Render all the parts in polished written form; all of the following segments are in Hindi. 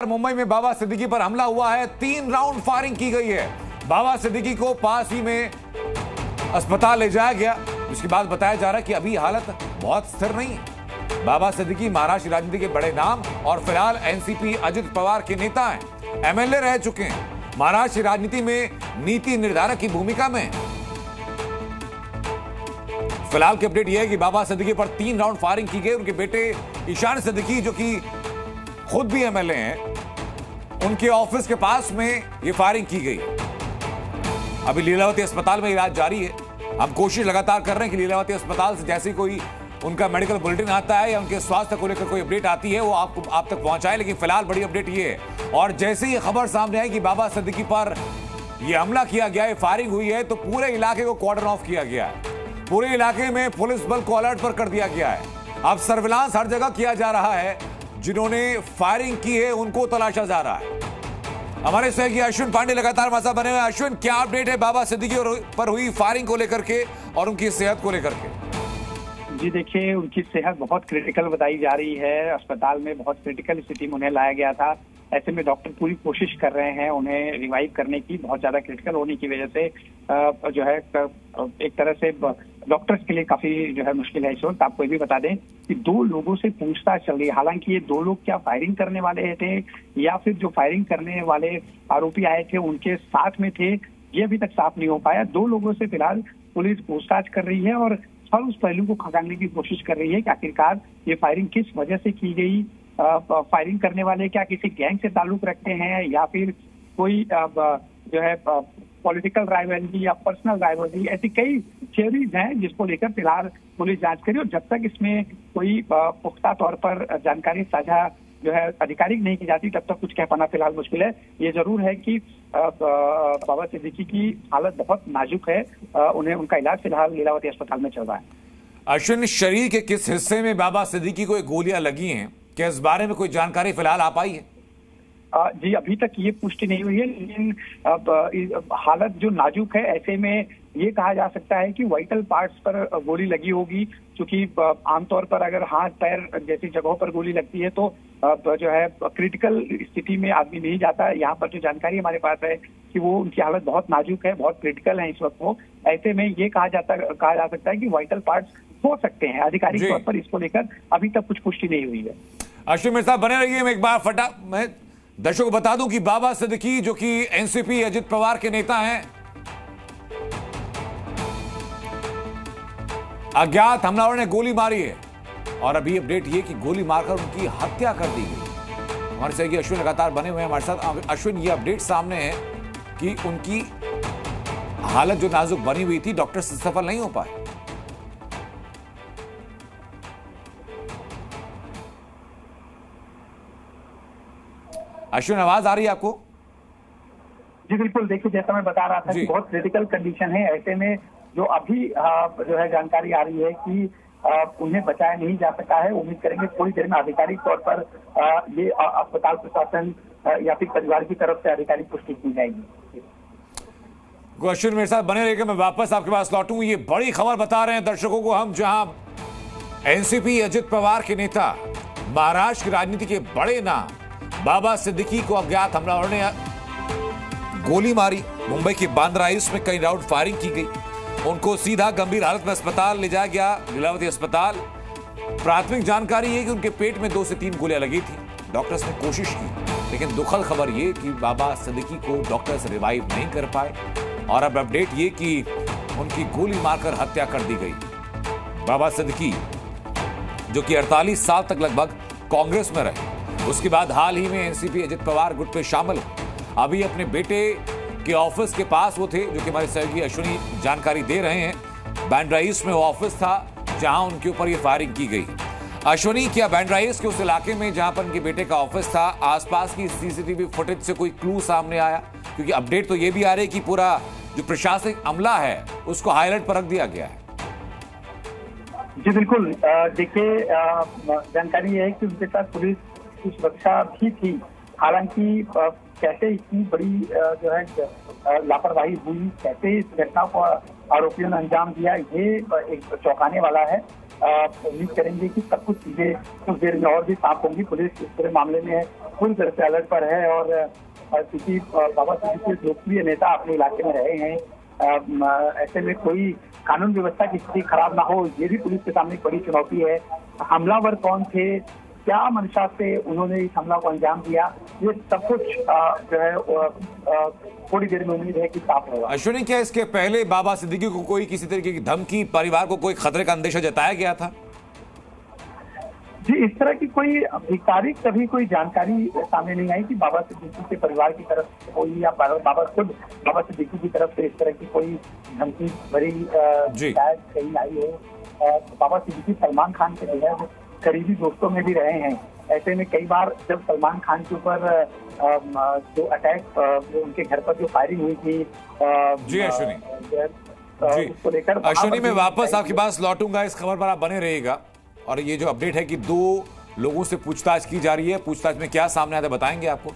मुंबई में बाबा सिद्दीकी पर हमला हुआ है। 3 राउंड फायरिंग की गई है। बाबा सिद्दीकी को पास ही में अस्पताल ले जाया गया। इसके बाद बताया जा रहा है कि अभी हालत बहुत स्थिर नहीं है। बाबा सिद्दीकी महाराष्ट्र राजनीति के बड़े नाम और फिलहाल एनसीपी अजित पवार के नेता हैं। एमएलए रह चुके हैं। महाराष्ट्र राजनीति में नीति निर्धारक की भूमिका में। फिलहाल की अपडेट यह है कि बाबा सिद्दीकी पर 3 राउंड फायरिंग की गई। उनके बेटे ईशान सिद्दीकी जो कि खुद भी एमएलए हैं, उनके ऑफिस के पास में ये फायरिंग की गई। अभी लीलावती अस्पताल में इलाज जारी है। हम कोशिश लगातार कर रहे हैं कि लीलावती अस्पताल से जैसे कोई उनका मेडिकल बुलेटिन आता है या उनके स्वास्थ्य को लेकर कोई अपडेट आती है वो आप तक पहुंचाए। लेकिन फिलहाल बड़ी अपडेट ये है, और जैसे ही खबर सामने आई कि बाबा सिद्दीकी पर यह हमला किया गया है, फायरिंग हुई है, तो पूरे इलाके को कॉर्डन ऑफ किया गया है। पूरे इलाके में पुलिस बल को अलर्ट पर कर दिया गया है। अब सर्विलांस हर जगह किया जा रहा है। जिन्होंने फायरिंग की है उनको तलाशा जा रहा है। हमारे सहयोगी अश्विन पांडे लगातार हमारे साथ बने हुए हैं। अश्विन, क्या अपडेट है बाबा सिद्दीकी पर हुई फायरिंग को लेकर के और उनकी सेहत को लेकर के? जी देखिए, उनकी सेहत बहुत क्रिटिकल बताई जा रही है। अस्पताल में बहुत क्रिटिकल स्थिति में उन्हें लाया गया था। ऐसे में डॉक्टर पूरी कोशिश कर रहे हैं उन्हें रिवाइव करने की। बहुत ज्यादा क्रिटिकल होने की वजह से जो है एक तरह से डॉक्टर्स के लिए काफी जो है मुश्किल है। इस वक्त आपको ये भी बता दें कि 2 लोगों से पूछताछ चल रही है। हालांकि ये 2 लोग क्या फायरिंग करने वाले थे या फिर जो फायरिंग करने वाले आरोपी आए थे उनके साथ में थे, ये अभी तक साफ नहीं हो पाया। 2 लोगों से फिलहाल पुलिस पूछताछ कर रही है और हर उस पहलू को खंगालने की कोशिश कर रही है कि आखिरकार ये फायरिंग किस वजह से की गई। फायरिंग करने वाले क्या किसी गैंग से ताल्लुक रखते हैं या फिर कोई जो है पॉलिटिकल राइवलरी या पर्सनल राइवलरी, ऐसी कई थियरीज हैं जिसको लेकर फिलहाल पुलिस जांच करी। और जब तक इसमें कोई पुख्ता तौर पर जानकारी साझा जो है आधिकारिक नहीं की जाती तब तक कुछ कह पाना फिलहाल मुश्किल है। ये जरूर है कि बाबा सिद्दीकी की हालत बहुत नाजुक है। उनका इलाज फिलहाल लीलावती अस्पताल में चल रहा है। अश्विन, शरीर के किस हिस्से में बाबा सिद्दीकी को गोलियां लगी हैं, क्या इस बारे में कोई जानकारी फिलहाल आ पाई है? जी अभी तक ये पुष्टि नहीं हुई है, लेकिन हालत जो नाजुक है ऐसे में ये कहा जा सकता है कि वाइटल पार्ट्स पर गोली लगी होगी। क्योंकि आमतौर पर अगर हाथ पैर जैसी जगहों पर गोली लगती है तो जो है क्रिटिकल स्थिति में आदमी नहीं जाता। यहाँ पर जो जानकारी हमारे पास है कि वो उनकी हालत बहुत नाजुक है, बहुत क्रिटिकल है इस वक्त वो। ऐसे में ये कहा जा सकता है कि वाइटल पार्ट्स हो सकते हैं। आधिकारिक तौर पर इसको लेकर अभी तक कुछ पुष्टि नहीं हुई है। अश्विन मेरे साथ बने रहिए। मैं एक बार मैं दर्शकों को बता दूं कि बाबा सिद्दीकी जो कि एनसीपी अजित पवार के नेता हैं, अज्ञात हमलावर ने गोली मारी है और अभी अपडेट ये कि गोली मारकर उनकी हत्या कर दी गई। हमारे सहयोगी अश्विन लगातार बने हुए हैं हमारे साथ। अश्विन, ये अपडेट सामने है कि उनकी हालत जो नाजुक बनी हुई थी, डॉक्टर से सफल नहीं हो पाए। अश्विन, आवाज आ रही है आपको? जी बिल्कुल, देखिए जैसा मैं बता रहा था कि बहुत क्रिटिकल कंडीशन है। ऐसे में जो अभी जो है जानकारी आ रही है कि उन्हें बचाया नहीं जा सका है। उम्मीद करेंगे थोड़ी देर में आधिकारिक तौर पर ये अस्पताल प्रशासन या फिर परिवार की तरफ से आधिकारिक पुष्टि की जाएगी। अश्विन मेरे साथ बने रहेगा, मैं वापस आपके पास लौटूं। ये बड़ी खबर बता रहे हैं दर्शकों को हम, जहां एनसीपी अजित पवार के नेता, महाराष्ट्र की राजनीति के बड़े नाम बाबा सिद्दीकी को अज्ञात हमलावरों ने गोली मारी। मुंबई के बांद्रा हाइट्स में कई राउंड फायरिंग की गई। उनको सीधा गंभीर हालत में अस्पताल ले जाया गया, लीलावती अस्पताल। प्राथमिक जानकारी है कि उनके पेट में 2 से 3 गोलियां लगी थी। डॉक्टर्स ने कोशिश की, लेकिन दुखद खबर ये कि बाबा सिद्दीकी को डॉक्टर्स रिवाइव नहीं कर पाए। और अब अपडेट ये कि उनकी गोली मारकर हत्या कर दी गई। बाबा सिद्दीकी जो कि 48 साल तक लगभग कांग्रेस में रहे, उसके बाद हाल ही में एनसीपी अजित पवार गुट में शामिल हुए। अभी अपने बेटे के ऑफिस के पास वो थे, जो कि हमारे सहयोगी अश्विनी जानकारी दे रहे हैं। बांद्रा ईस्ट में वो ऑफिस था जहां उनके ऊपर ये फायरिंग की गई। अश्विनी, क्या बांद्रा ईस्ट के उस इलाके में जहां पर उनके बेटे का ऑफिस था, आसपास की सीसीटीवी फुटेज से कोई क्लू सामने आया? क्योंकि अपडेट तो ये भी आ रही है कि पूरा जो प्रशासनिक अमला है उसको हाईलाइट पर रख दिया गया है। जी बिल्कुल, देखिए जानकारी है कि उनके साथ पुलिस की सुरक्षा भी थी। हालांकि कैसे इतनी बड़ी जो है लापरवाही हुई, कैसे इस घटना को आरोपियों ने अंजाम दिया, ये एक चौंकाने वाला है। उम्मीद करेंगे कि सब कुछ चीजें कुछ देर में और भी साफ होंगी। पुलिस इस पूरे मामले में फुल तरह से अलर्ट पर है। और क्योंकि बाबा सिद्दीकी लोकप्रिय नेता अपने इलाके में रहे हैं, ऐसे में कोई कानून व्यवस्था की स्थिति खराब ना हो, ये भी पुलिस के सामने एक बड़ी चुनौती है। हमलावर कौन थे, क्या मंशा से उन्होंने इस हमला को अंजाम दिया, ये सब कुछ जो है थोड़ी देर में उम्मीद है कि साफ होगा। अश्विनी, क्या इसके पहले बाबा सिद्दीकी को कोई किसी तरीके की धमकी, परिवार को कोई खतरे का अंदेशा जताया गया था? जी, इस तरह की कोई अधिकारिक कभी कोई जानकारी सामने नहीं आई कि बाबा सिद्दीकी के परिवार की तरफ से कोई या बाबा सिद्दीकी की तरफ से इस तरह की कोई धमकी भरी शायद कहीं आई हो। बाबा सिद्दीकी सलमान खान के बेहद करीबी दोस्तों में भी रहे हैं। ऐसे में कई बार जब सलमान खान के ऊपर जो अटैक, उनके घर पर जो फायरिंग हुई थी, जी अश्विनी, उसको लेकर अश्विनी मैं वापस आपके पास लौटूंगा, इस खबर पर आप बने रहिएगा। और ये जो अपडेट है कि 2 लोगों से पूछताछ की जा रही है, पूछताछ में क्या सामने आता है बताएंगे आपको।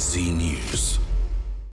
जी न्यूज़।